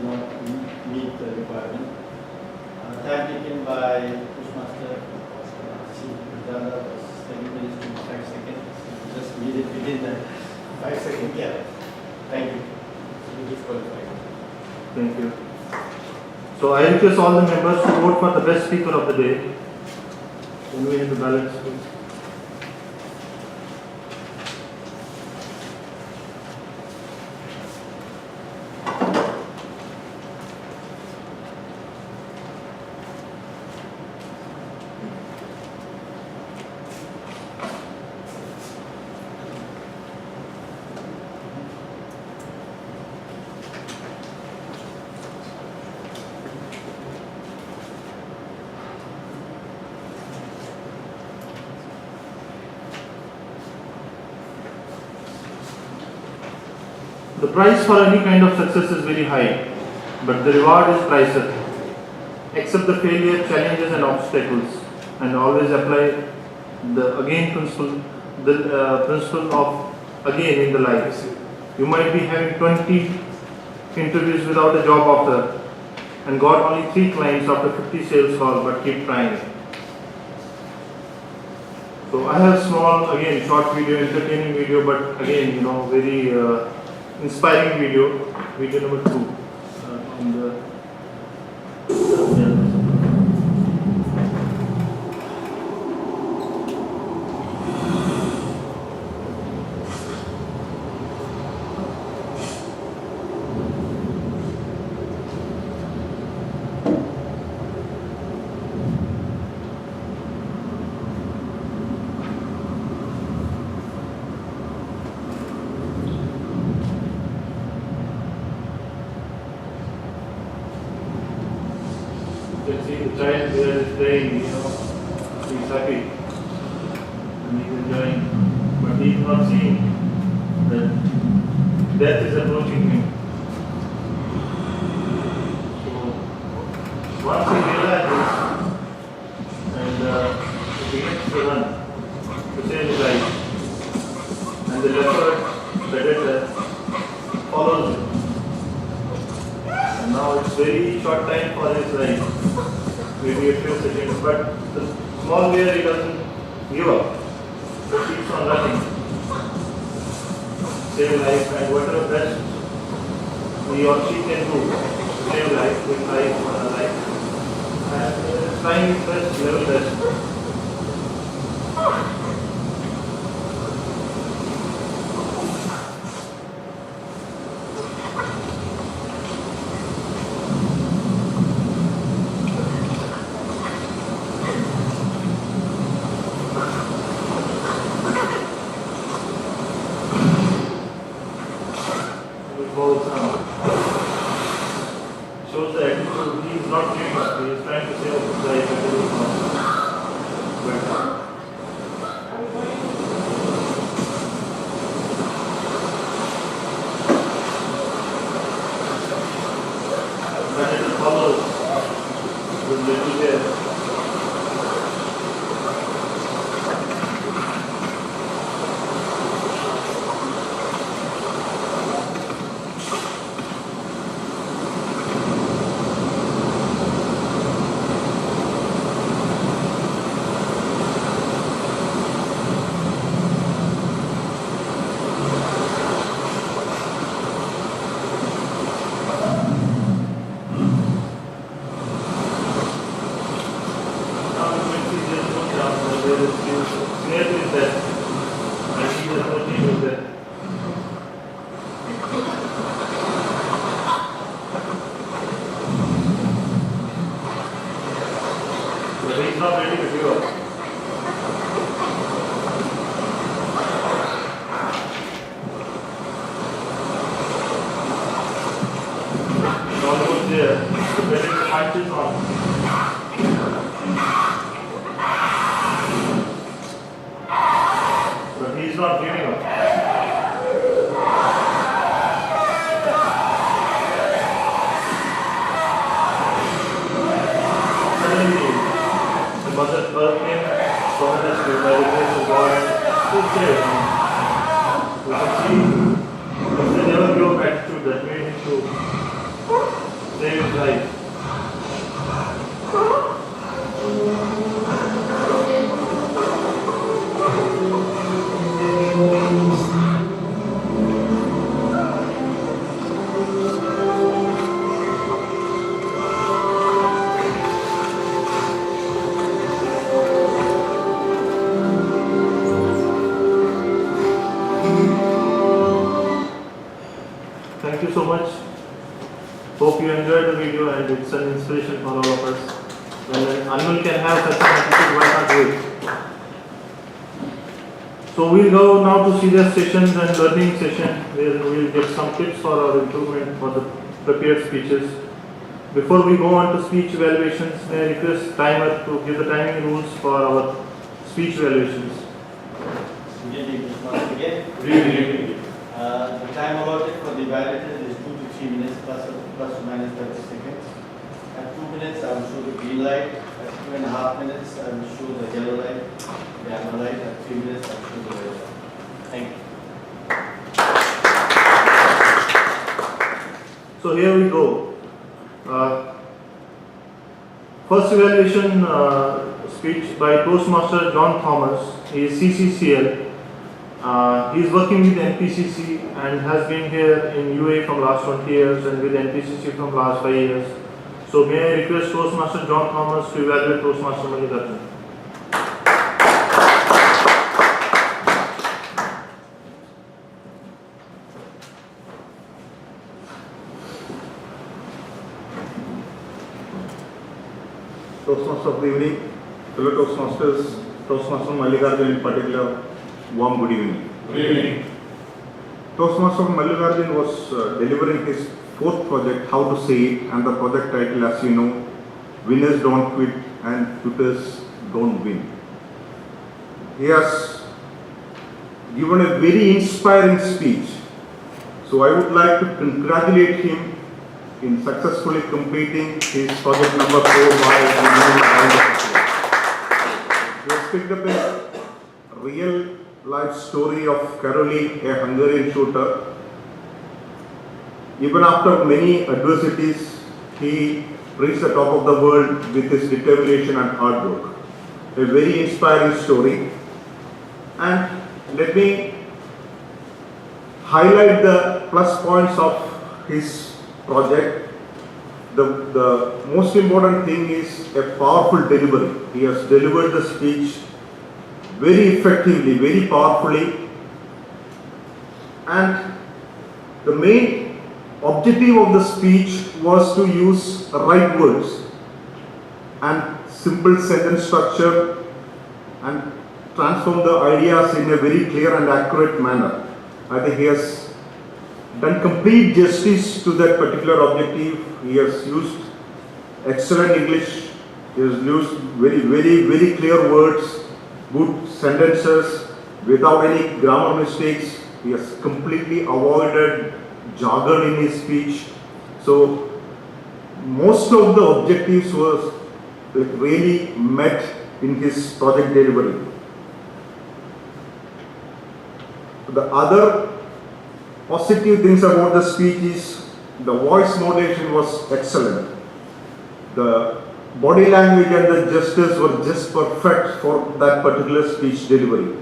did not meet the requirement. Time taken by Toastmaster was technically 5 seconds. Just made it within the 5-second gap. Thank you. You disqualified. Thank you. So I request all the members to vote for the best speaker of the day. Can we have the balance, please? The price for any kind of success is very high, but the reward is priceless. Accept the failure, challenges and obstacles, and always apply the again principle, the principle of again in the life. You might be having 20 interviews without a job offer and got only 3 clients after 50 sales calls, but keep trying. So I have small, again, short video, entertaining video, but again, very inspiring video number 2 on the you can see the child there is playing, he's happy and he's enjoying, but he's not seeing that death is approaching him. So once he realizes and he begins to run to save his life, and the leopard, predator, follows him. And now it's very short time for his life. Maybe a few seconds, but the small bear, he doesn't give up. He keeps on running. Save life, and whatever best he or she can do to save life, with life or life. And trying his best, level best. Shows the attitude, he is not giving up, he is trying to save his life at every cost. When it follows the little bear, he's not ready to give up. He's almost there. The predator punches on. But he's not giving up. Mother birth him, promised to by the grace of God, is there. We can see the never give up attitude that made him to Thank you so much. Hope you enjoyed the video and it's an inspiration for all of us. When an animal can have such an attitude, why not do it? So we'll go now to serious sessions and learning session where we'll get some tips for our improvement for the prepared speeches. Before we go on to speech evaluations, may I request timer to give the timing rules for our speech evaluations. The time allotted for the evaluator is 2 to 3 minutes plus or minus 30 seconds. At 2 minutes, I will show the green light. At 2.5 minutes, I will show the yellow light, the amber light. At 3 minutes, I will show the red light. Thank you. So here we go. First evaluation speech by Toastmaster John Thomas. He is CCCL. He is working with NPCC and has been here in UAE from last 20 years and with NPCC from last 5 years. So may I request Toastmaster John Thomas to evaluate Toastmaster Mallikarjun. Toastmasters of the evening, fellow Toastmasters, Toastmaster Mallikarjun in particular, warm good evening. Good evening. Toastmaster Mallikarjun was delivering his fourth project, How to Say It, and the project title, as you know, Winners Don't Quit and Quitters Don't Win. He has given a very inspiring speech. So I would like to congratulate him in successfully completing his project number 4 by the round of applause. He has picked up a real life story of Caroline, a Hungarian shooter. Even after many adversities, he reached the top of the world with his determination and hard work. A very inspiring story. And let me highlight the plus points of his project. The most important thing is a powerful delivery. He has delivered the speech very effectively, very powerfully, and the main objective of the speech was to use the right words and simple sentence structure and transform the ideas in a very clear and accurate manner. I think he has done complete justice to that particular objective. He has used excellent English, he has used very clear words, good sentences without any grammar mistakes. He has completely avoided jargon in his speech. So most of the objectives was really met in his project delivery. The other positive things about the speech is the voice modulation was excellent. The body language and the gestures were just perfect for that particular speech delivery.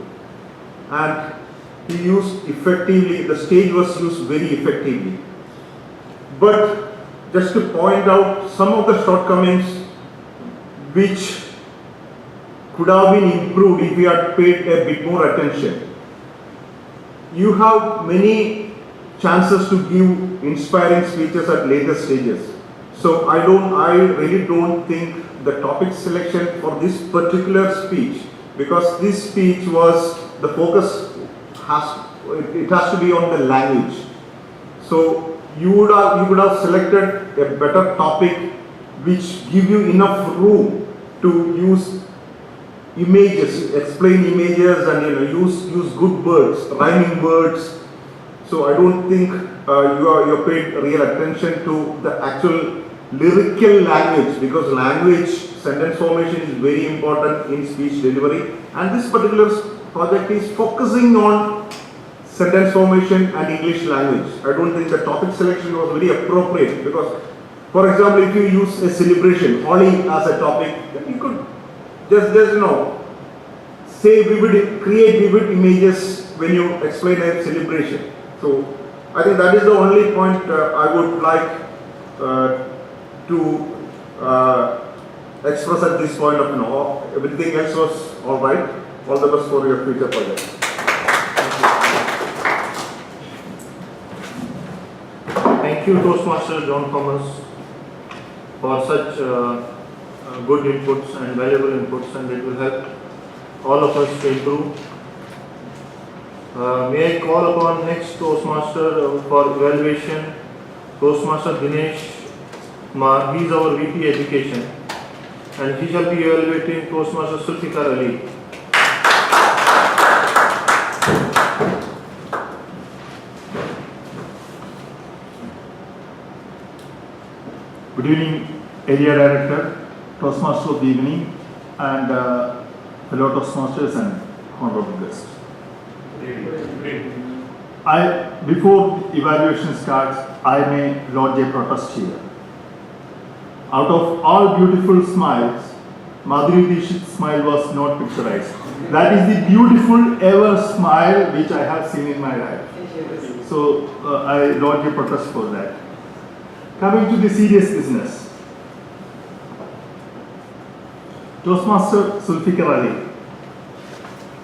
And he used effectively, the stage was used very effectively. But just to point out some of the shortcomings which could have been improved if we had paid a bit more attention. You have many chances to give inspiring speeches at later stages. So I really don't think the topic selection for this particular speech, because this speech was, the focus has to be on the language. So you would have selected a better topic which give you enough room to use images, explain images, and use good words, rhyming words. So I don't think you paid real attention to the actual lyrical language, because language, sentence formation is very important in speech delivery, and this particular project is focusing on sentence formation and English language. I don't think the topic selection was very appropriate, because for example, if you use a celebration, Holi as a topic, then you could just say create vivid images when you explain a celebration. So I think that is the only point I would like to express at this point of now. Everything else was all right. All the best for your future project. thank you Toastmaster John Thomas for such good inputs and valuable inputs, and it will help all of us to improve. May I call upon next Toastmaster for evaluation, Toastmaster Dinesh Mar. He is our VP Education, and he shall be evaluating Toastmaster Sulfikar Ali. Good evening, Area Director, Toastmaster of the evening, and fellow Toastmasters and honorable guests. Before the evaluation starts, I may lodge a protest here. Out of all beautiful smiles, Madhuri Dixit's smile was not picturized. That is the beautiful ever smile which I have seen in my life. So I lodge a protest for that. Coming to the serious business. Toastmaster Sulfikar Ali.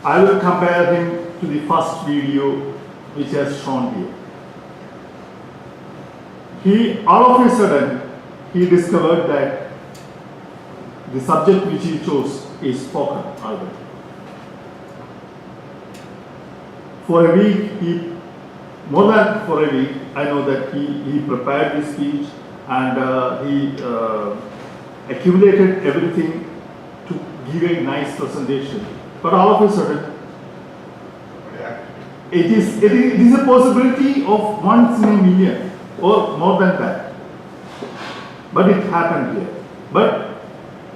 I will compare him to the first video which has shown here. He, all of a sudden, he discovered that the subject which he chose is spoken Arabic. For a week, more than for a week, I know that he prepared his speech and he accumulated everything to give a nice presentation. But all of a sudden, it is a possibility of once in a million or more than that. But it happened here. But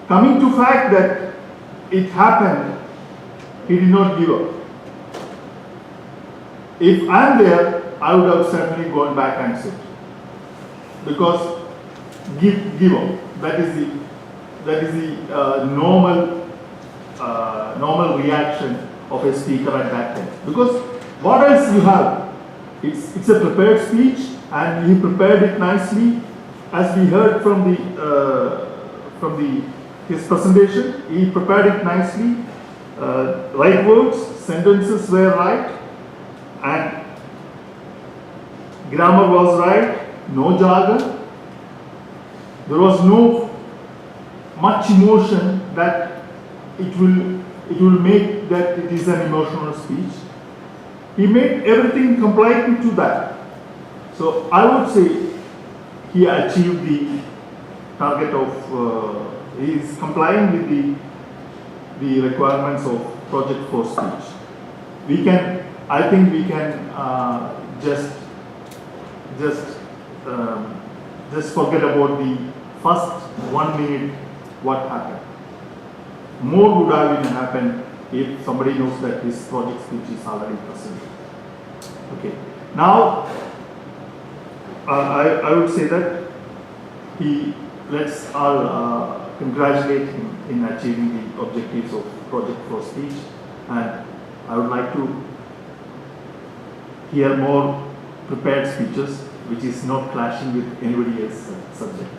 coming to fact that it happened, he did not give up. If I am there, I would have certainly gone back and sit. Because give up. That is the normal reaction of a speaker at that time. Because what else you have? It's a prepared speech, and he prepared it nicely. As we heard from his presentation, he prepared it nicely. Right words, sentences were right, and grammar was right. No jargon. There was no much emotion that it will make that it is an emotional speech. He made everything compliant to that. So I would say he achieved the target of, he is complying with the requirements of Project 4 speech. I think we can just forget about the first 1 minute what happened. More would have even happened if somebody knows that this project speech is already present. Okay. Now, I would say that let's all congratulate him in achieving the objectives of Project 4 speech, and I would like to hear more prepared speeches which is not clashing with anybody else's subject.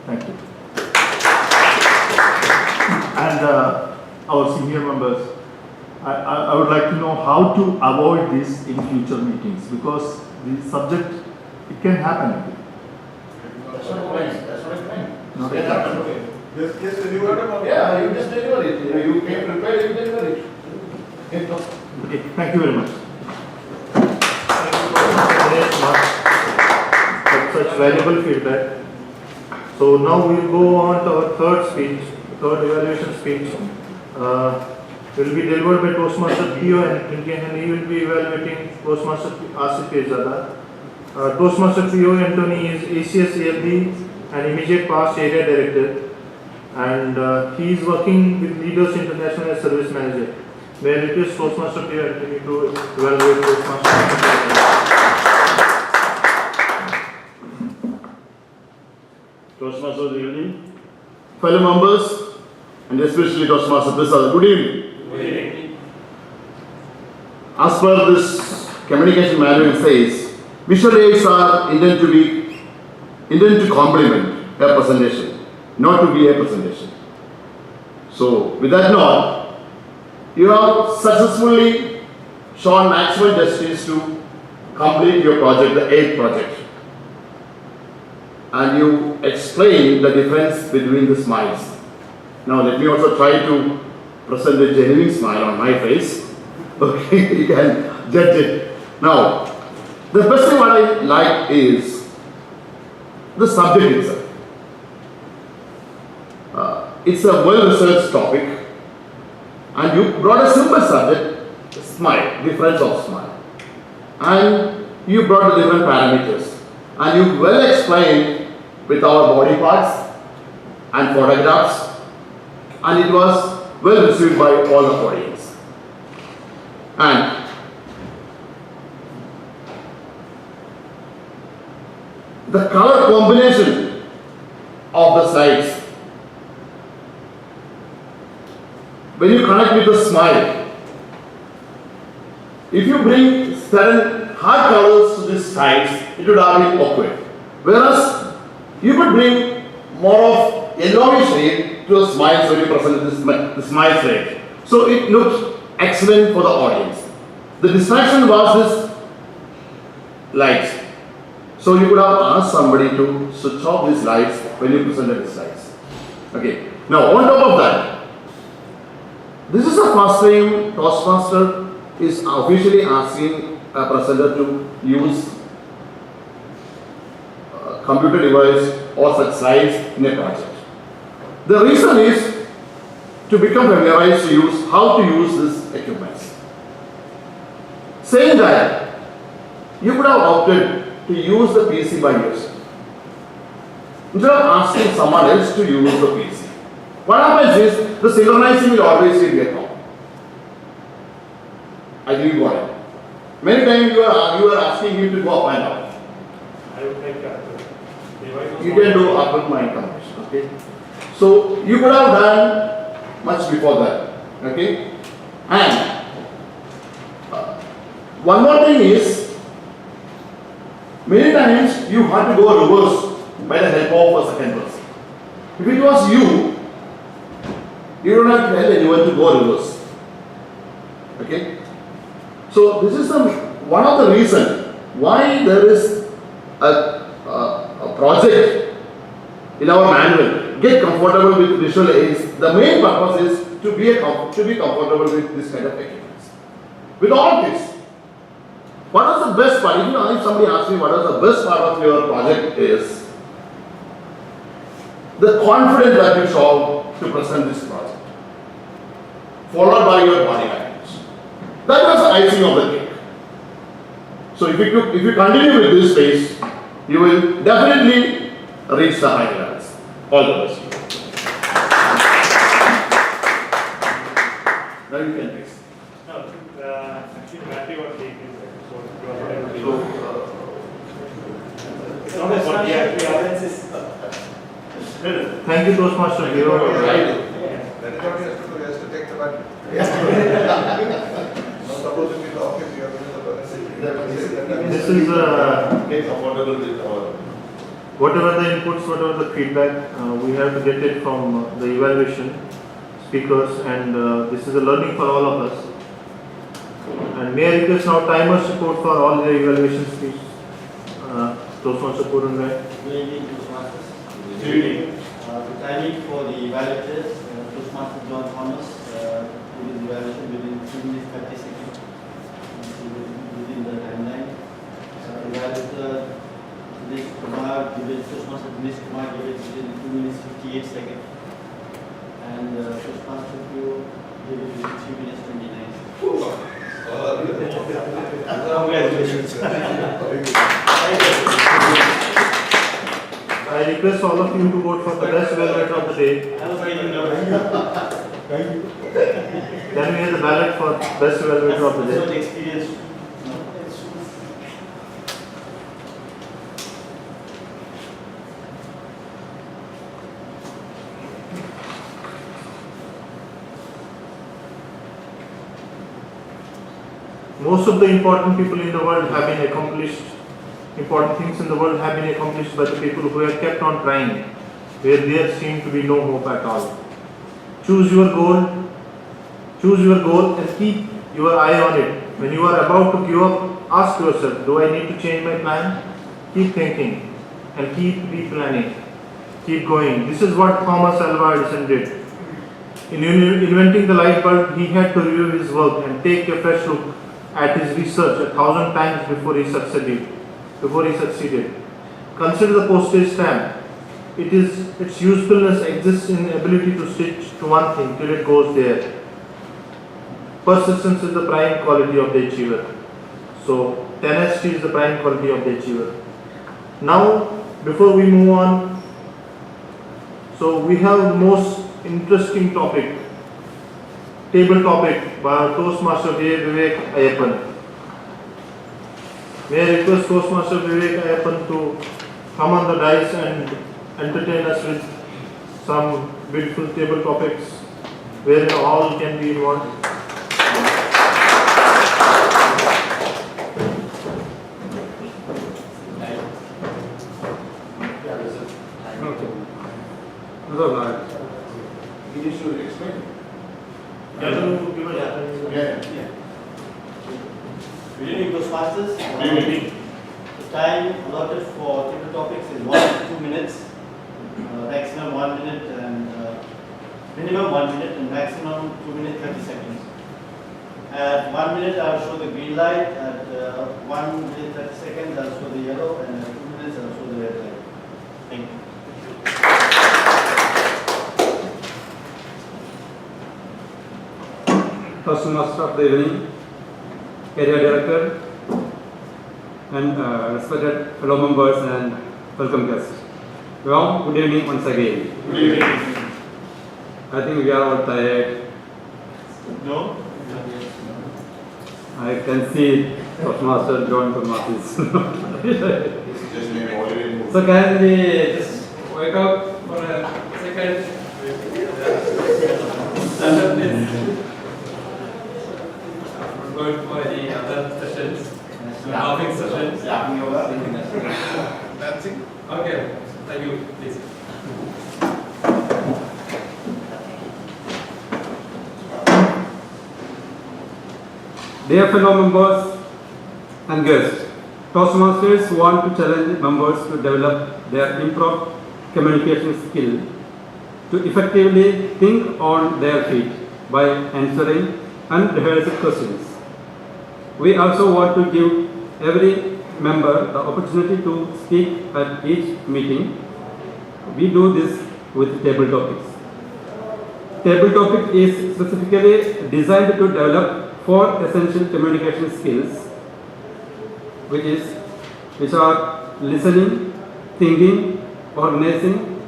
Thank you. And our senior members, I would like to know how to avoid this in future meetings, because the subject, it can happen. That's not a crime. That's not a crime. Not It a can crime. happen. Just deliver it. Yeah, you just deliver it. You came prepared, you deliver it. Okay, thank you very much. For such valuable feedback. So now we will go on to our third evaluation speech. Will be delivered by Toastmaster P.O. and he will be evaluating Toastmaster Asif Pirzada. Toastmaster P.O. Anthony is ACS ALB and immediate past area director, and he is working with Leaders International as service manager. May I request Toastmaster P.O. Anthony to evaluate Toastmaster Asif Pirzada. Toastmasters of the evening, fellow members, and especially Toastmaster Pirzada, good evening. As per this communication manual says, visual aids are intended to complement a presentation, not to be a presentation. So, with that note, you have successfully shown maximum justice to complete your project, the 8th project. and you explain the difference between the smiles. Now let me also try to present a genuine smile on my face. Okay, you can judge it. Now, the first thing what I like is the subject itself. It's a well-researched topic, and you brought a simple subject, smile, difference of smile. And you brought the different parameters, and you well explained with our body parts and photographs, and it was well received by all the audience. And the color combination of the slides, when you connect with the smile, if you bring certain hard colors to these sides, it would have been awkward. Whereas you could bring more of yellowish shade to the smiles when you present the smile slide. So it looked excellent for the audience. The distraction was this lights. So you could have asked somebody to switch off these lights when you presented the slides. Okay. Now on top of that, this is the first time Toastmaster is officially asking a presenter to use a computer device or such slides in a project. The reason is to become familiarized to use how to use this equipment. Saying that, you could have opted to use the PC by yourself instead of asking someone else to use the PC. What happens is the synchronizing will always be a problem. I think you got it. Many times you are asking him to go up and down. I would like that. You can do up and mind combination. Okay. So you could have done much before that. Okay. And one more thing is, many times you have to go reverse by the help of a second person. If it was you don't have to tell anyone to go reverse. Okay? So this is one of the reasons why there is a project in our manual. Get comfortable with visual aids. The main purpose is to be comfortable with this kind of equipment. With all this, what was the best part? If somebody asks me what was the best part of your project is the confidence that you show to present this project, followed by your body language. That was the icing of the cake. So if you continue with this pace, you will definitely reach the high levels. All the best. Now you can fix. No, actually, battery was taken. Thank you, Toastmaster. That is what he has to do. He has to take the battery. Not supposed to be the office. You have to do the battery. This is Get comfortable with our. whatever the inputs, whatever the feedback, we have to get it from the evaluation speakers, and this is a learning for all of us. And may I request now timer support for all the evaluations, please. Toastmaster Purun, right? Good evening, Toastmasters. Good evening. The timing for the evaluators, Toastmaster John Thomas, who is evaluation within 2 minutes 30 seconds, within the timeline. Evaluator Dinesh Kumar, Toastmaster Dinesh Kumar gave it within 2 minutes 58 seconds. And Toastmaster Pure gave it within 3 minutes 29 seconds. Congratulations. I request all of you to vote for the best evaluator of the day. I was getting nervous. Can we have the ballot for best evaluator of the That's day? what experience. Most of the important people in the world have been accomplished. Important things in the world have been accomplished by the people who have kept on trying, where there seemed to be no hope at all. Choose your goal and keep your eye on it. When you are about to give up, ask yourself, do I need to change my plan? Keep thinking. and keep replanning, keep going. This is what Thomas Alva Edison did. In inventing the light bulb, he had to review his work and take a fresh look at his research 1,000 times before he succeeded. Consider the postage stamp. Its usefulness exists in ability to stitch to one thing till it goes there. Persistence is the prime quality of the achiever. So tenacity is the prime quality of the achiever. Now, before we move on, so we have most interesting topic, table topic by Toastmaster Vivek Ayappan. May I request Toastmaster Vivek Ayappan to come on the dais and entertain us with some beautiful table topics wherein all can be involved. You should explain. Good evening, Toastmasters. Good evening. The time allotted for table topics is 1 to 2 minutes, maximum 1 minute and minimum 1 minute and maximum 2 minutes 30 seconds. At 1 minute, I will show the green light. At 1 minute 30 seconds, I will show the yellow, and at 2 minutes, I will show the red light. Thank you. Toastmaster of the evening, Area Director, and respected fellow members and welcome guests. Well, good evening once again. Good evening. I think we are all tired. No? I can see Toastmaster John Thomas is. Just maybe already moved. So can we just wake up for a second? Stand up, please. Going for any other sessions? Laughing sessions? Dancing? Okay, thank you, please. Dear fellow members and guests, Toastmasters want to challenge members to develop their improved communication skill to effectively think on their feet by answering unrehearsed questions. We also want to give every member the opportunity to speak at each meeting. We do this with table topics. Table topic is specifically designed to develop 4 essential communication skills, which are listening, thinking, organizing,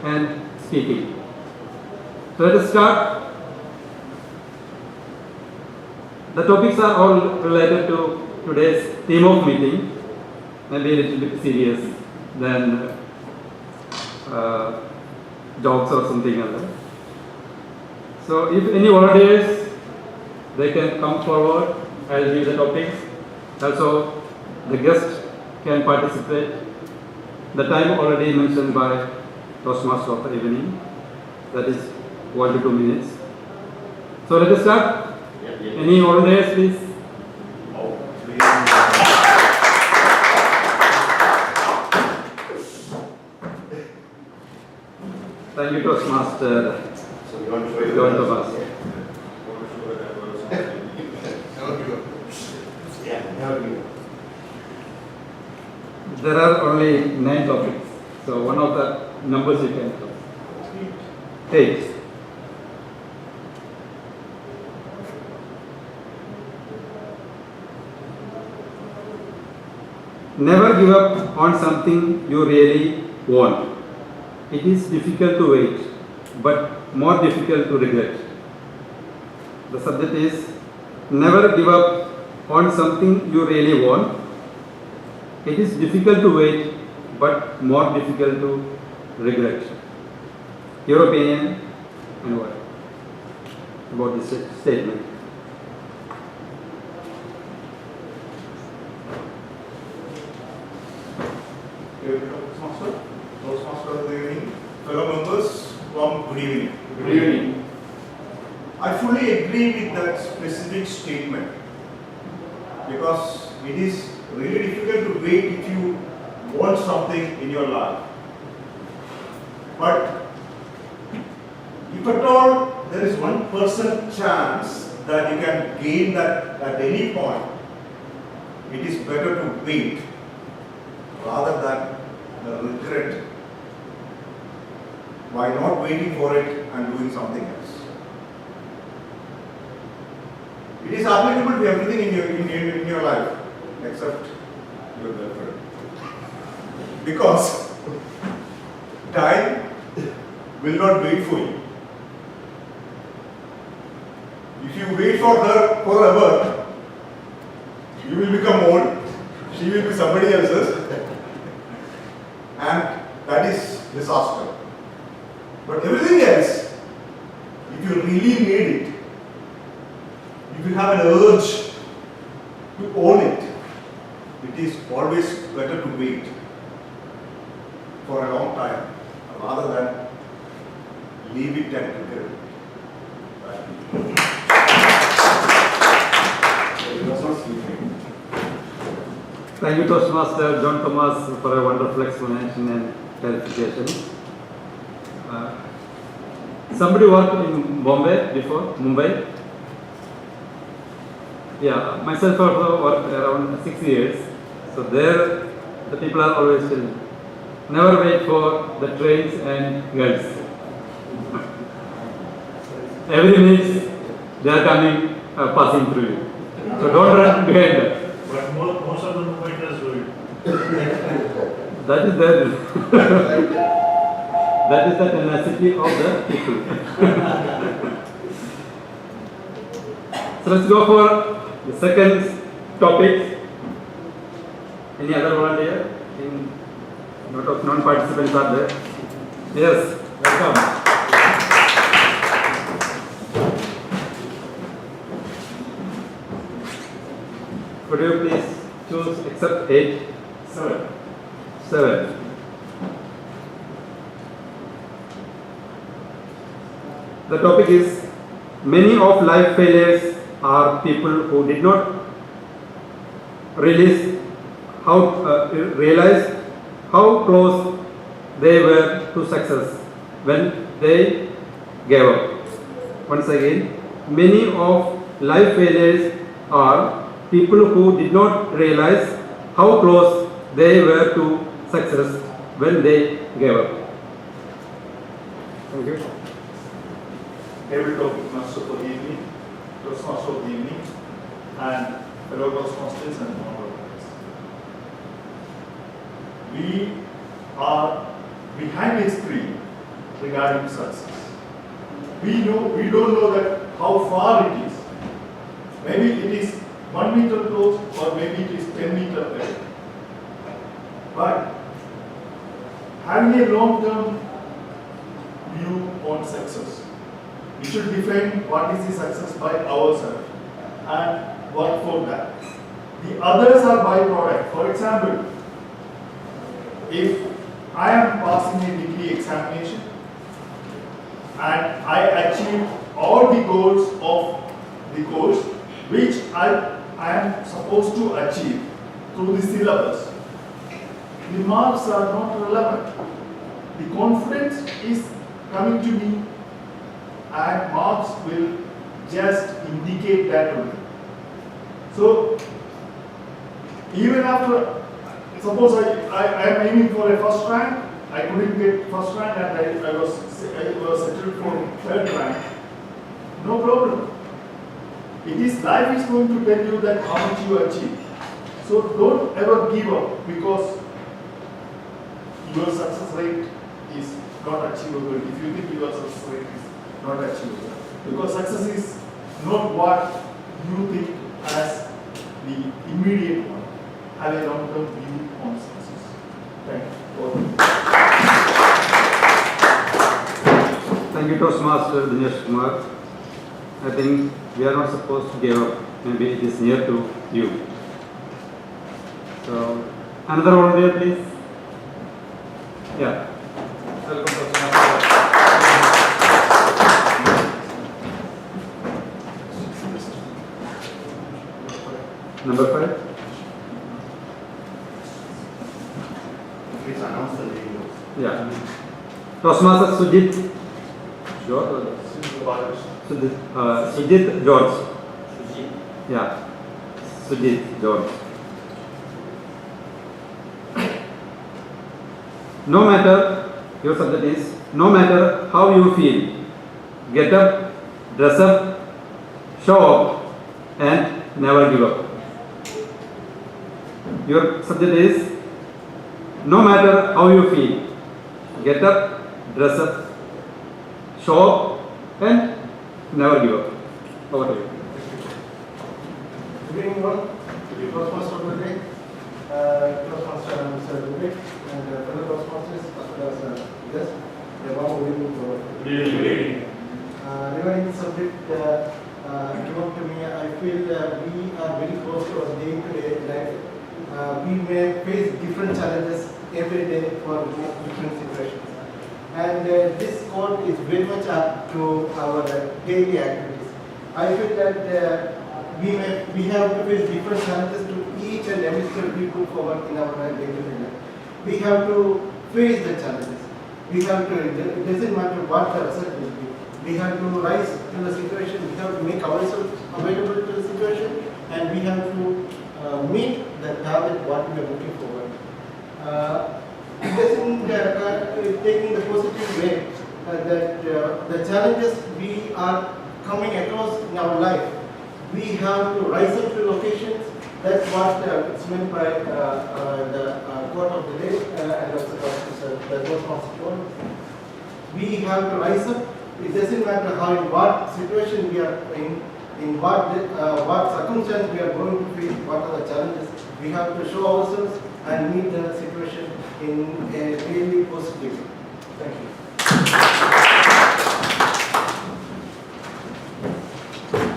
and speaking. So let us start. The topics are all related to today's theme of meeting, maybe a little bit serious than jokes or something like that. So if any volunteers, they can come forward. I'll give the topics. Also, the guests can participate. The time already mentioned by Toastmaster of the evening, that is 1 to 2 minutes. So let us start. Any volunteers, please? Thank you, Toastmaster. So you want to show you John Thomas. There are only 9 topics, so one of the numbers you can tell. 8. Never give up on something you really want. It is difficult to wait, but more difficult to regret. The subject is never give up on something you really want. It is difficult to wait, but more difficult to regret. Your opinion and what about this statement? Toastmaster of the evening, fellow members, good evening. Good evening. I fully agree with that specific statement because it is really difficult to wait if you want something in your life. But if at all there is 1% chance that you can gain that at any point, it is better to wait rather than regret by not waiting for it and doing something else. It is applicable to everything in your life except your girlfriend. Because time will not wait for you. If you wait for her forever, you will become old, she will be somebody else's, and that is disaster. But everything else, if you really need it, if you have an urge to own it, it is always better to wait for a long time rather than leave it and regret it. Thank you, Toastmaster John Thomas, for a wonderful explanation and clarification. Somebody worked in Bombay before, Mumbai? Yeah, myself also worked around 6 years. So there, the people are always still, never wait for the trains and girls. Every minute they are coming, passing through you. So don't run behind them. But most of the Mumbaitas do it. That is that is the tenacity of the people. So let's go for the second topic. Any other volunteer? Lot of non-participants are there. Yes, welcome. Could you please choose except 8? 7. 7. The topic is many of life failures are people who did not realize how close they were to success when they gave up. Once again, many of life failures are people who did not realize how close they were to success when they gave up. Thank you. Table topic master for the evening, Toastmaster of the evening, and fellow Toastmasters and non-organizers. We are behind a screen regarding success. We don't know that how far it is. Maybe it is 1 meter close, or maybe it is 10 meter away. But having a long-term view on success, we should define what is the success by ourselves and work for that. The others are byproduct. For example, if I am passing a degree examination and I achieve all the goals of the course which I am supposed to achieve through the syllabus, the marks are not relevant. The confidence is coming to me and marks will just indicate that only. So, even after, suppose I am aiming for a first rank, I couldn't get first rank and I was settled for third rank, no problem. It is life is going to tell you that how much you achieve. So don't ever give up because your success rate is not achievable. If you think your success rate is not achievable, because success is not what you think as the immediate one. Have a long-term view on success. Thank you. Thank you, Toastmaster Dinesh Kumar. I think we are not supposed to give up. Maybe it is near to you. So, another volunteer, please. Yeah. Welcome, Toastmaster. Number 5. Please announce the name. Yeah. Toastmaster Sujit George. Sujit George. Yeah. Sujit George. No matter, your subject is, no matter how you feel, get up, dress up, show up, and never give up. Your subject is, no matter how you feel, get up, dress up, show up, and never give up. Over to you. Good evening, everyone. Toastmaster of the day. Toastmaster Mr. Vivek and fellow Toastmasters as well as guests. Good evening to all. Good evening. Regarding the subject given to me, I feel we are very close to our day-to-day life. We may face different challenges every day for different situations. And this code is very much up to our daily activities. I feel that we have to face different challenges to each and every step we put forward in our day-to-day life. We have to face the challenges. We have to, it doesn't matter what the result will be. We have to rise to the situation, we have to make ourselves available to the situation, and we have to meet the target what we are looking forward. It doesn't taking the positive way that the challenges we are coming across in our life, we have to rise up to locations. That's what it's meant by the quote of the day and also the Toastmaster quote. We have to rise up. It doesn't matter how in what situation we are in what circumstance we are going to face, what are the challenges. We have to show ourselves and meet the situation in a really positive way. Thank you.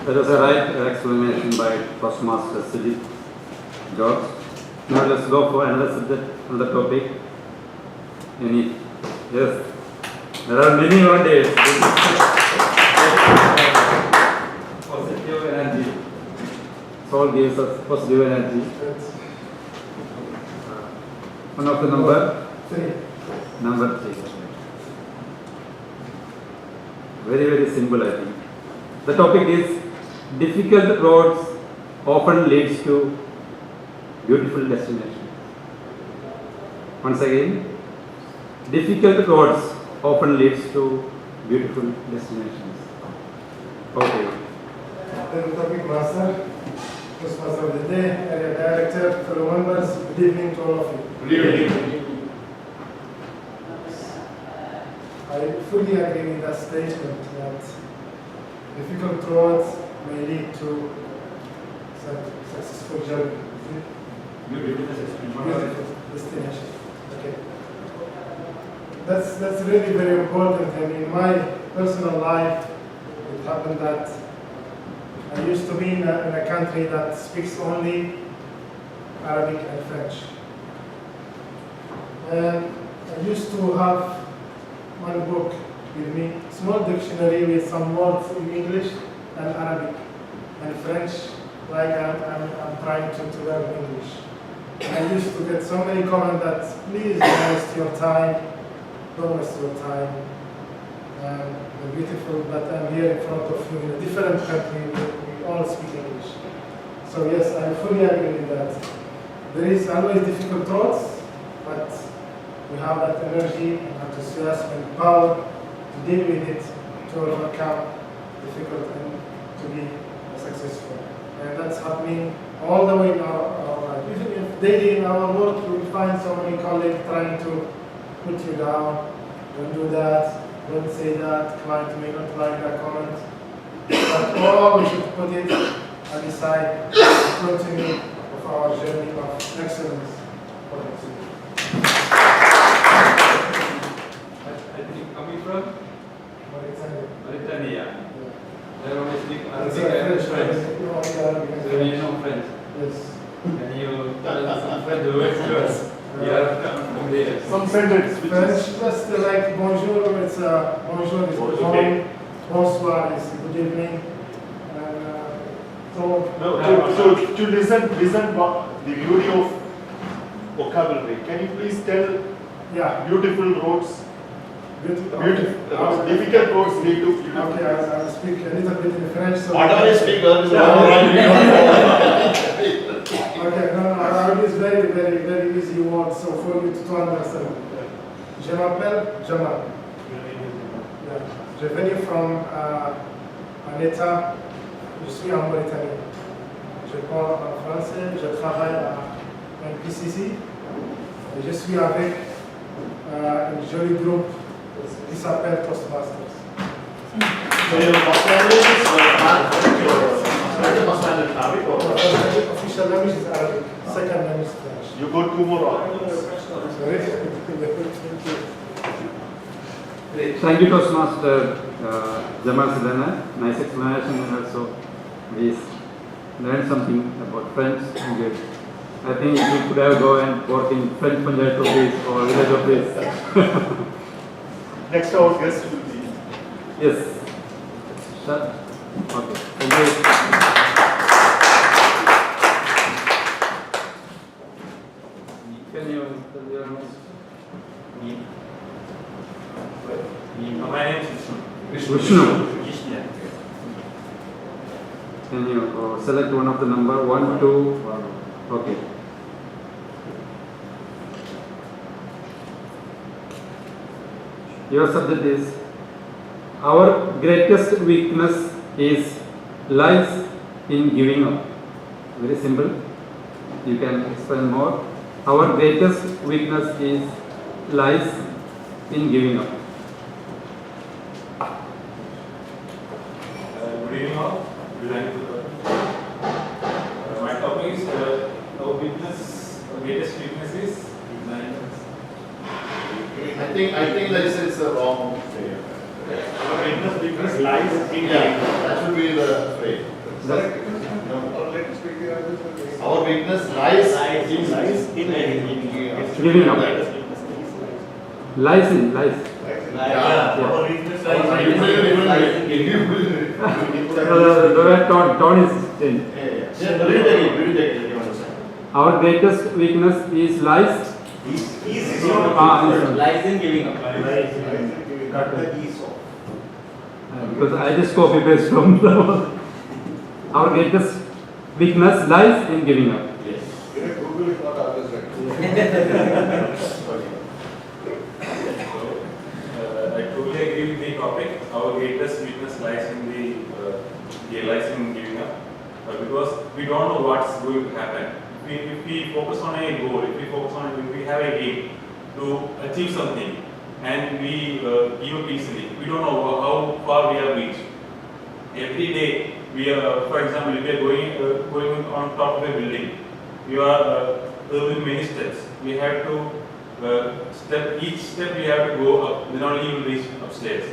That was a right explanation by Toastmaster Sujit George. Now let's go for another subject, another topic. Any? Yes. There are many nowadays. Positive energy. Soul gives us positive energy. One of the number? 3. Number 3. Very, very simple, I think. The topic is difficult roads often leads to beautiful destinations. Once again, difficult roads often leads to beautiful destinations. Okay. The topic master, Toastmaster of the day, area director, fellow members, good evening to all of you. Good evening. I fully agree with that statement that difficult roads may lead to successful journey. Beautiful destination. Okay. That's really very important. And in my personal life, it happened that I used to be in a country that speaks only Arabic and French. And I used to have one book with me, small dictionary with some words in English and Arabic and French, like I'm trying to learn English. I used to get so many comments that please don't waste your time, don't waste your time. You're beautiful, but I'm here in front of you in a different country, we all speak English. So yes, I fully agree with that. There is always difficult roads, but we have that energy and enthusiasm and power to deal with it, to overcome difficult and to be successful. And that's happening all the way in our life. Even if daily in our work we find so many colleagues trying to put you down, don't do that, don't say that, client may not like that comment. But all we should put it aside and continue of our journey of excellence. I think coming from Mauritania. They only speak Arabic and French. So you know French. Yes. Can you tell us some French words to us? You are from there. Some sentence. French, just like bonjour, it's bonjour is good morning, bonsoir is good evening. To listen the beauty of vocabulary, can you please tell Yeah. Beautiful roads. Beautiful. Difficult roads need to. Okay, I'll speak a little bit in French. So Whatever you speak, is Okay, no, Arabic is very, very, very easy word, so for you to understand. Je m'appelle Jamal. Yeah. Je viens from un état, je suis en Mauritanie. Je parle en français, je travaille à un PCC et je suis avec un joli groupe qui s'appelle Toastmasters. So your first language is first language Arabic or Official language is Arabic, second language is French. You got 2 more options. Sorry? Thank you, Toastmaster Jamal Sidana. Nice explanation, and also we learned something about French. And good. I think you could have go and work in French Punjab office or village office. Next our guest will be. Yes. Sir. Okay. Thank you. Can you tell your name? My name is Vishnu. Vishnu. Vishnu. Can you select one of the number 1, 2? Okay. Your subject is our greatest weakness is lies in giving up. Very simple. You can explain more. Our greatest weakness is lies in giving up. Good evening all. My topic is our greatest weakness is ignorance. I think that is a wrong phrase. Our weakness lies in. Yeah, that should be the phrase. Our weakness lies in Giving up. Lies in lies. Our weakness lies in. The tone is changed. Our greatest weakness is lies. Lies in giving up. Because I just copy paste from the our greatest weakness lies in giving up. Google is not always right. I totally agree with the topic. Our greatest weakness lies in giving up, because we don't know what's going to happen. If we focus on a goal, if we have a aim to achieve something, and we give up easily, we don't know how far we have reached. Every day, we are, for example, if we are going on top of a building, we are doing many steps. We have to each step we have to go up, then only you will reach upstairs.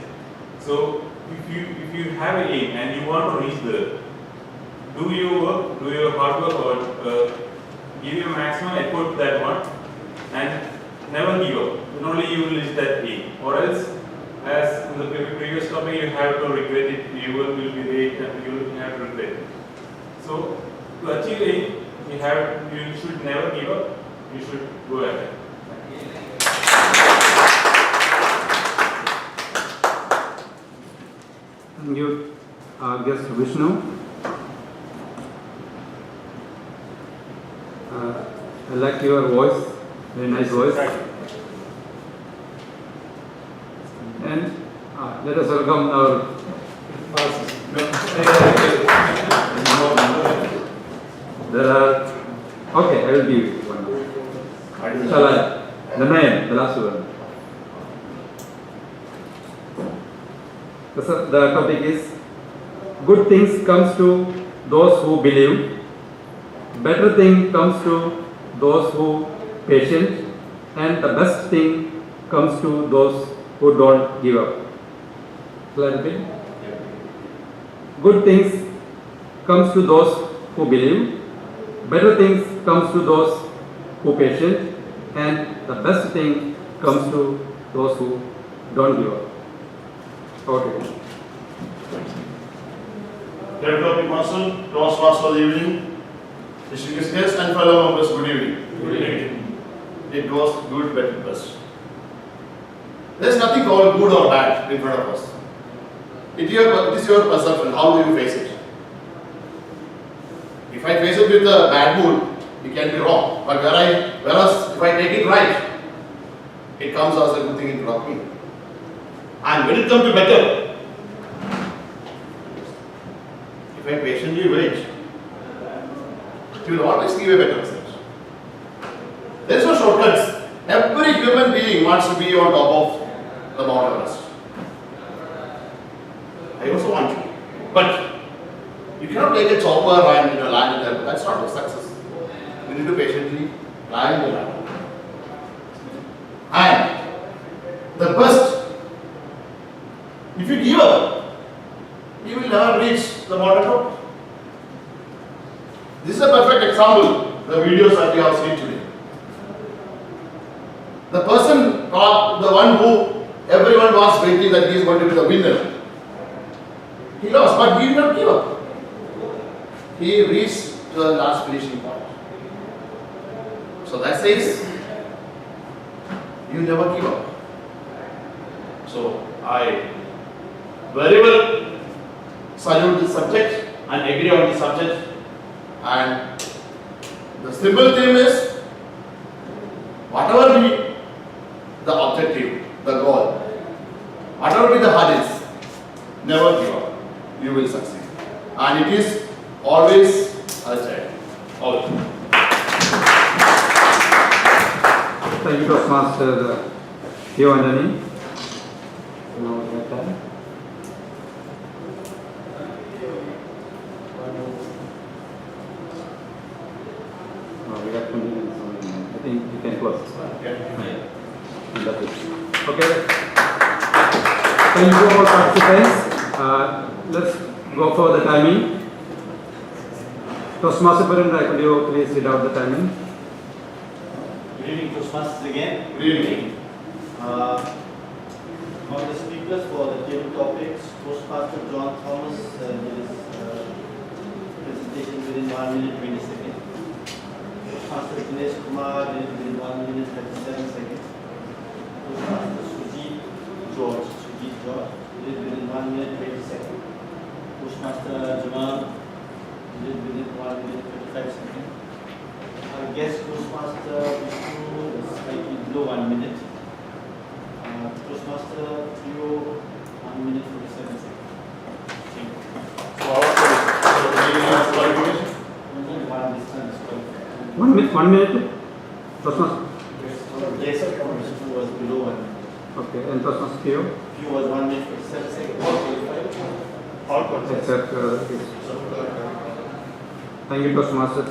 So if you have an aim and you want to reach there, do your work, do your hard work, or give your maximum effort to that one, and never give up. Then only you will reach that aim. Or else, as in the previous topic, you have to regret it. Your work will be late and you will have to regret it. So to achieve aim, you should never give up. You should go ahead. Thank you, our guest Vishnu. I like your voice, very nice voice. And let us welcome our there are, okay, I will give you one. Shall I? The name, the last one. The topic is good things comes to those who believe, better thing comes to those who patient, and the best thing comes to those who don't give up. Shall I repeat? Good things comes to those who believe, better things comes to those who patient, and the best thing comes to those who don't give up. Okay. Third topic, Marcel, Toastmasters for the evening. Distinguished guests and fellow members, good evening. Good evening. It was good, but best. There is nothing called good or bad in front of us. It is your perception. How do you face it? If I face it with a bad mood, it can be wrong. But whereas if I take it right, it comes as a good thing in front of me. And when it comes to better, if I patiently wait, it will always give a better result. There is no shortcuts. Every human being wants to be on top of the Mount Everest. I also want to. But you cannot take a chopper and land it there. That's not a success. You need to patiently climb the ladder. And the best, if you give up, you will never reach the mountain top. This is a perfect example, the videos that you have seen today. The person, or the one who everyone was waiting that he is going to be the winner, he lost, but he did not give up. He reached to the last finishing point. So that says, you never give up. So I very well salute this subject and agree on the subject. And the simple theme is, whatever be the objective, the goal, whatever be the hurdles, never give up. You will succeed. And it is always agile. Always. Thank you, Toastmaster Giovanni. Now your turn. We got 20 minutes only. I think you can close. Okay. Thank you all participants. Let's go for the timing. Toastmaster Parendra, could you please read out the timing? Good evening, Toastmasters again. Good evening. Among the speakers for the table topics, Toastmaster John Thomas did his presentation within 1 minute 20 seconds. Toastmaster Dinesh Kumar did it within 1 minute 37 seconds. Toastmaster Sujit George did it within 1 minute 20 seconds. Toastmaster Jamal did it within 1 minute 35 seconds. Our guest Toastmaster Vishnu is slightly below 1 minute. Toastmaster Theo, 1 minute 47 seconds. Thank you. Only one distance. 1 minute, 1 minute. Toastmaster. Yes, Vishnu was below 1 minute. Okay, and Toastmaster Theo? Few was 1 minute 47 seconds. All qualified. Except yes. Thank you, Toastmaster.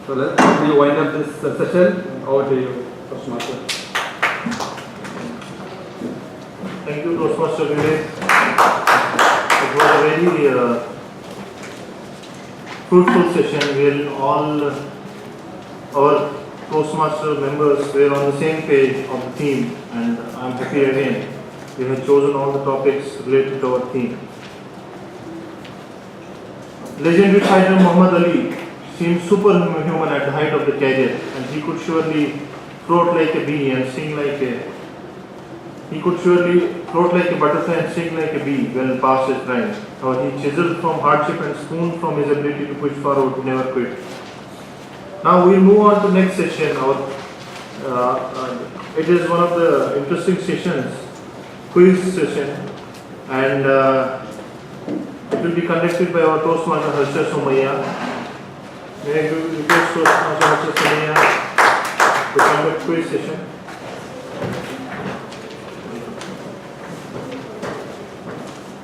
So let's wind up this session. Over to you, Toastmaster. Thank you, Toastmaster Vivek. It was a very fruitful session where all our Toastmaster members were on the same page of the theme, and I am happy again we have chosen all the topics related to our theme. Legendary fighter Muhammad Ali seemed superhuman at the height of the career, and he could surely float like a bee and sing like a. He could surely float like a butterfly and sing like a bee well past his prime. How he chiseled from hardship and spooned from his ability to push forward, never quit. Now we'll move on to next session. It is one of the interesting sessions, quiz session, and it will be conducted by our Toastmaster Harsha Somaya. May I request Toastmaster Harsha Somaya to conduct quiz session.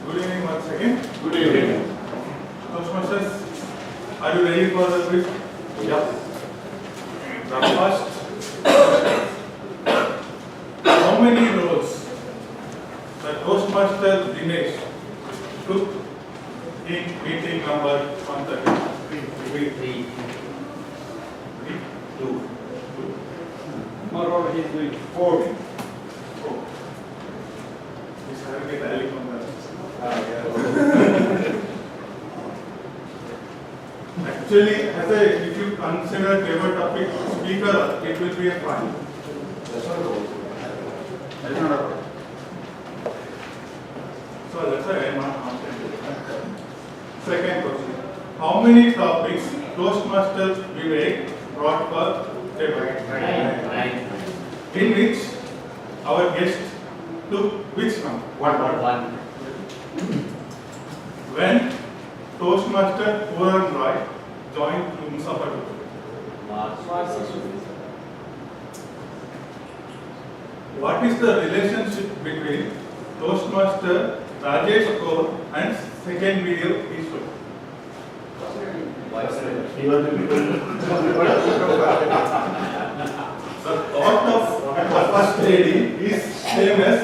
Good evening once again. Good evening. Toastmasters, are you ready for the quiz? Yep. The first, how many roles the Toastmaster Dinesh took in meeting number 133? Three. Two. Tomorrow he is doing 4. He's having a tally from that. Actually, if you consider table topic speaker, it will be a fine. So that's why I am not confident. Second question. How many topics Toastmasters Vivek brought for table? In which our guest took which one? One. When Toastmaster Puran Roy joined Mussafah. What is the relationship between Toastmaster Rajesh Kaur and second video issue? The thought of the first lady is same as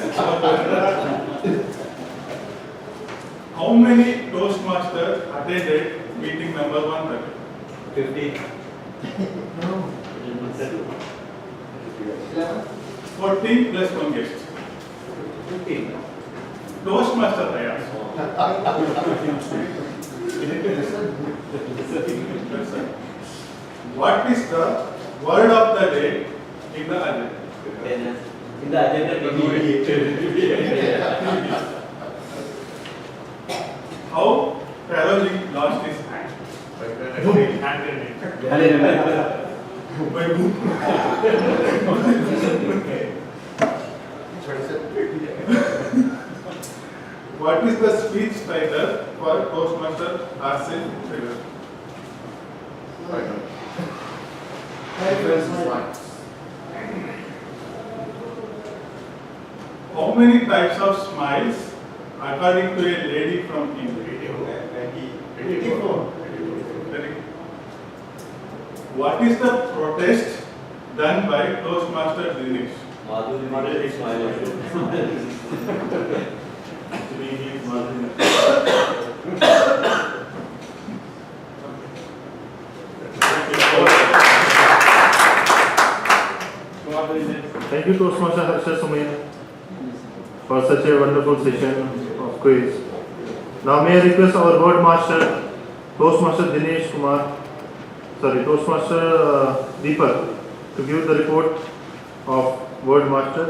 how many Toastmasters attended meeting number 130? 50. 14 plus 1 guest. 15. Toastmaster Tayar. What is the word of the day in the agenda? In the agenda, How Caroline lost his hand? By whom? What is the speech title for Toastmaster Arsene Trigger? How many types of smiles according to a lady from India? 84. What is the protest done by Toastmaster Dinesh? Madhuri smile. Actually, he is Madhuri. Thank you, Toastmaster Harsha Sumaya, for such a wonderful session of quiz. Now may I request our word master, Toastmaster Deepak, to give the report of word master.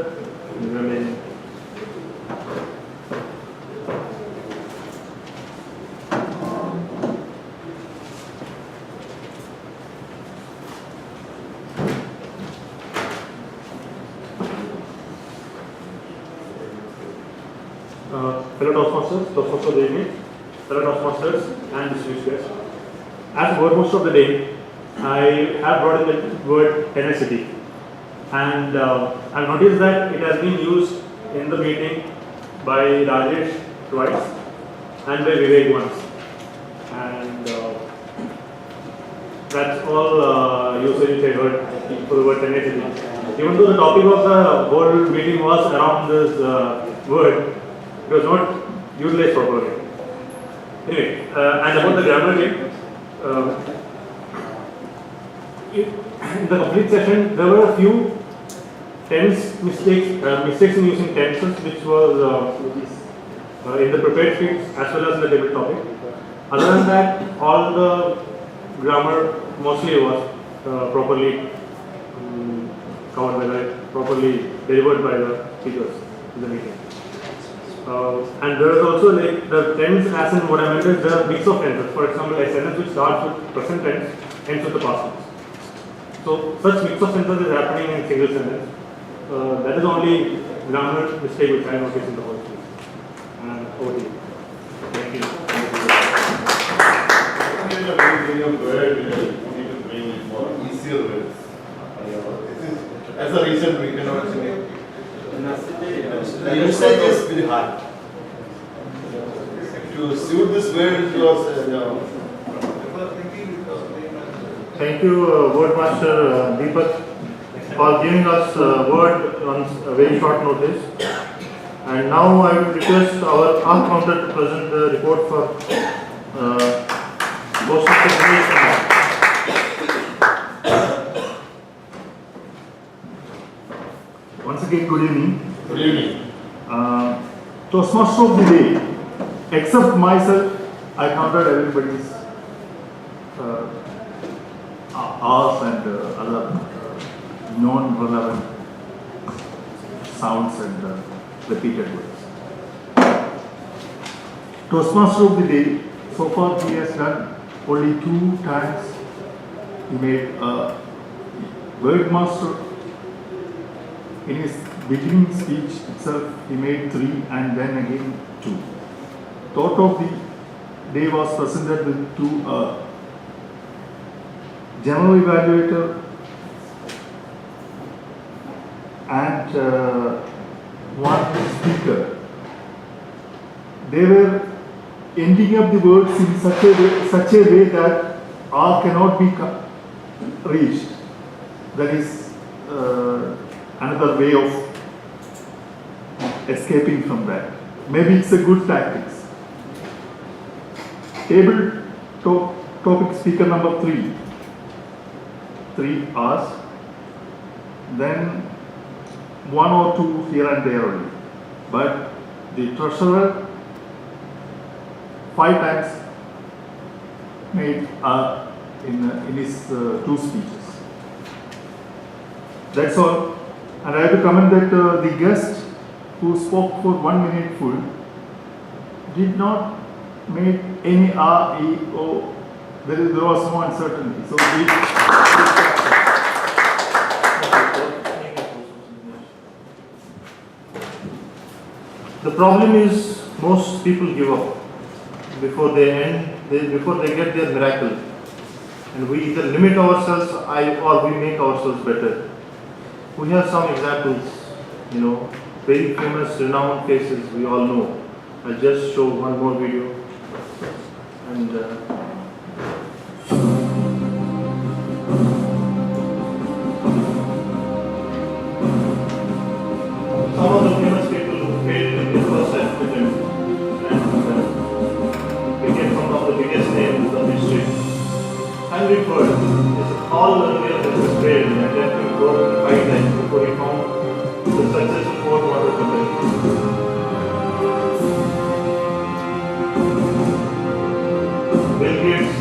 Fellow Toastmasters, Toastmaster David, fellow Toastmasters and distinguished guests. As word master of the day, I have brought in the word tenacity, and I've noticed that it has been used in the meeting by Rajesh twice and by Vivek once, and that's all usage I heard for the word tenacity. Even though the topic of the whole meeting was around this word, it was not utilized properly. Anyway, and about the grammar game, in the complete session, there were a few tense mistakes in using tenses, which was in the prepared sheets as well as in the table topic. Other than that, all the grammar mostly was properly covered by properly delivered by the speakers in the meeting. And there is also like the tense, as in what I meant is there are mix of tenses. For example, a sentence which starts with present tense ends with the past tense. So such mix of tenses is happening in single sentence. That is the only grammar mistake which I noticed in the whole thing. And over to you. Thank you. Easier words. As a reason we cannot say. The usage is very hard. To suit this word, it was Thank you, word master Deepak, for giving us word on a very short notice. And now I will request our arm counter to present the report for Toastmasters. Once again, good evening. Good evening. Toastmaster of the day, except myself, I counted everybody's hours and other non-relevant sounds and repeated words. Toastmaster of the day, so far he has done only 2 times. He made a word master. In his beginning speech itself, he made 3 and then again 2. Thought of the day was presented with 2 general evaluator and 1 speaker. They were ending up the words in such a way that R cannot be reached. That is another way of escaping from that. Maybe it's a good tactics. Table topic speaker number 3. 3 R's. Then 1 or 2 here and there only. But the treasurer 5 times made in his 2 speeches. That's all. And I have to comment that the guest who spoke for 1 minute full did not make any R, E, O. There was no uncertainty. So the problem is most people give up before they get their miracle, and we either limit ourselves or we make ourselves better. We have some examples, very famous, renowned cases we all know. I'll just show one more video. And some of the famous people who failed in their first attempt and became one of the biggest names of history. Henry Ford is all earlier than his failed and attempting to work 5 times before he found the successful Ford Motor Company. Bill Gates,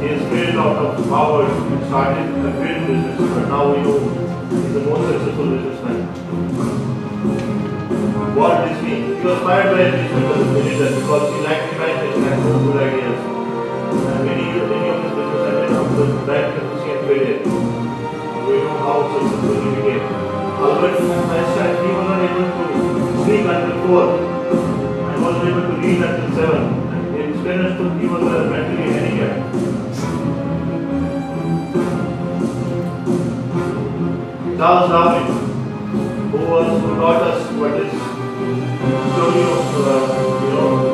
he's failed out of Harvard and started a great business, but now he's the most successful businessman. Walt Disney, he was fired by his manager because he lacked imagination and no good ideas. And many of his business ended up with bad efficiency and failure. We know how successful he became. Albert Einstein, he was not able to sleep until 4 and wasn't able to read until 7. And his parents thought he was mentally handicapped. Charles Darwin, who taught us what is story of,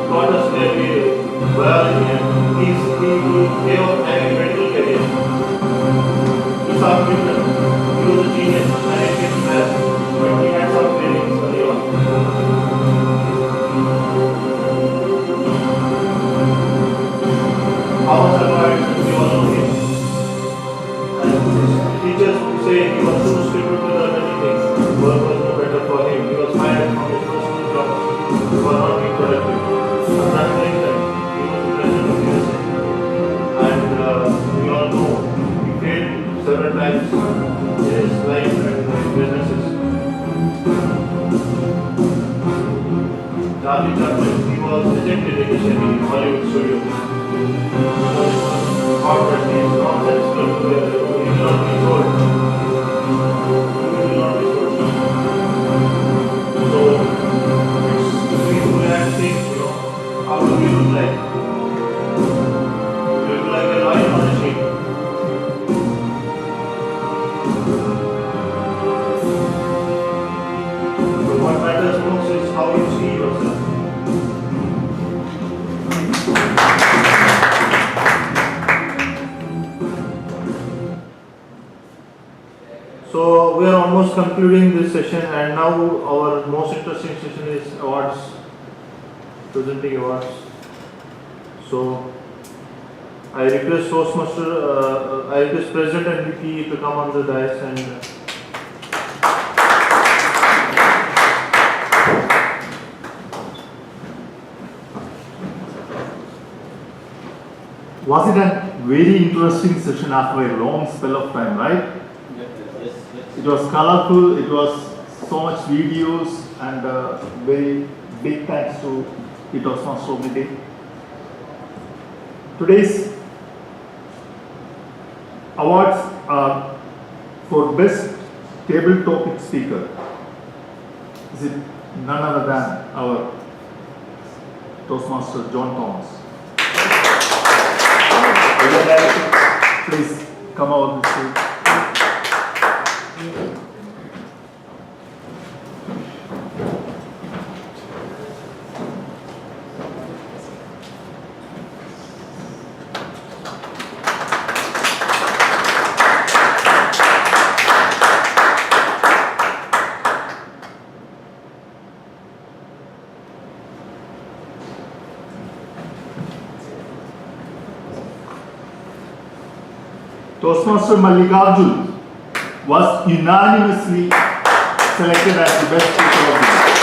taught us their biology, and he gave up having medical career. Isaac Newton, he was a genius and he came math, but he had some failings early on. Thomas Alva Edison, we all know him. And his teachers would say he was too stupid to learn anything. Work was no better for him. He was fired from his first 2 jobs. He was not being productive. Abraham Lincoln, he was the president of USA. And we all know he failed several times in his life and his businesses. Charlie Chaplin, he was rejected initially in Hollywood studios. Thought that he is nonsense, he will not be sold. He will not be sold. So, it's we who have things, how do we look like? We look like a lion on a sheep. So what matters most is how you see yourself. So we are almost concluding this session, and now our most interesting session is awards, presenting awards. So I request Toastmaster, I request President and VP to come on the dais and was it a very interesting session after a long spell of time, right? Yes. It was colorful, it was so much videos, and very big thanks to the Toastmasters committee. Today's awards are for Best Table Topic Speaker. Is it none other than our Toastmaster John Thomas? Please come out the stage. Toastmaster Mallikarjun was unanimously selected as the best speaker of the year.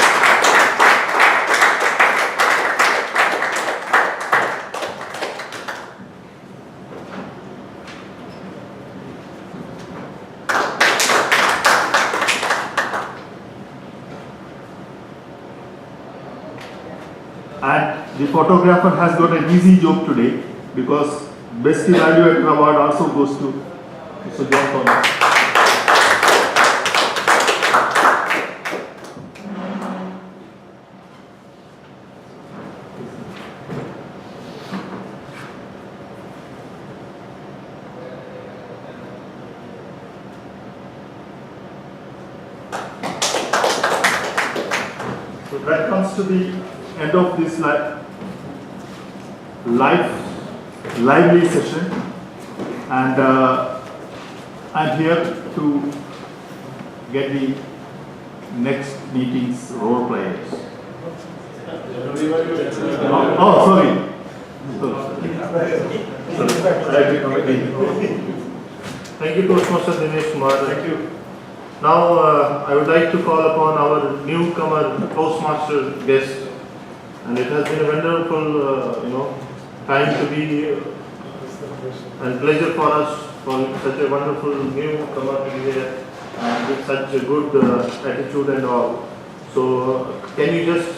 And the photographer has got an easy job today because Best Evaluator Award also goes to Mr. John Thomas. So that comes to the end of this lively session, and I'm here to get the next meeting's role players. Oh, sorry. Thank you, Toastmaster Dinesh Kumar. Thank you. Now, I would like to call upon our newcomer Toastmaster guest, and it has been a wonderful, time to be and pleasure for us for such a wonderful newcomer to be here and with such a good attitude and all. So, can you just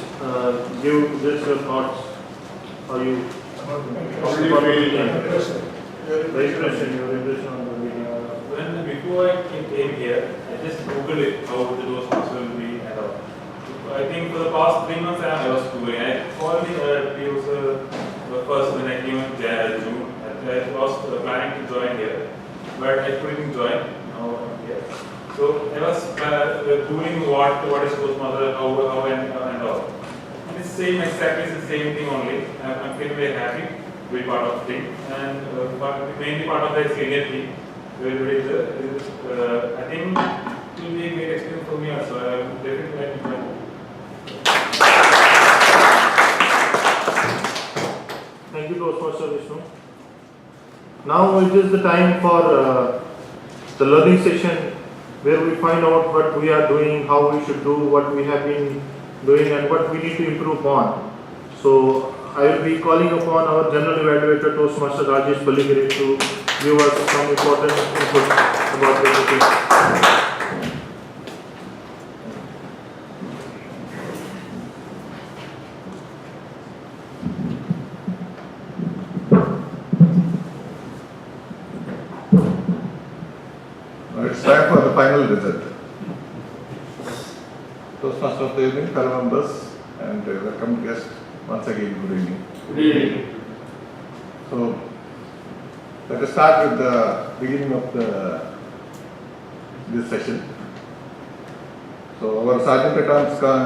give just your thoughts? How you? Your impression on the meeting. Before I came here, I just googled it how the Toastmasters will be and all. I think for the past 3 months I was doing. I called it was the first when I came in June. I was planning to join here, but I couldn't join. Now I'm here. So I was doing what is Toastmaster, how and all. And it's exactly the same thing only. I'm feeling very happy to be part of the thing, and mainly part of the senior team. I think it will be a great experience for me also. I will definitely like to join. Thank you, Toastmaster Vishnu. Now it is the time for the learning session where we find out what we are doing, how we should do, what we have been doing and what we need to improve on. So I will be calling upon our General Evaluator Toastmaster Rajesh Paligiri to give us some important input about the meeting. It's time for the final result. Toastmasters of the evening, fellow members, and welcome guests. Once again, good evening. Good evening. So, let us start with the beginning of this session. So, our Sergeant at Arms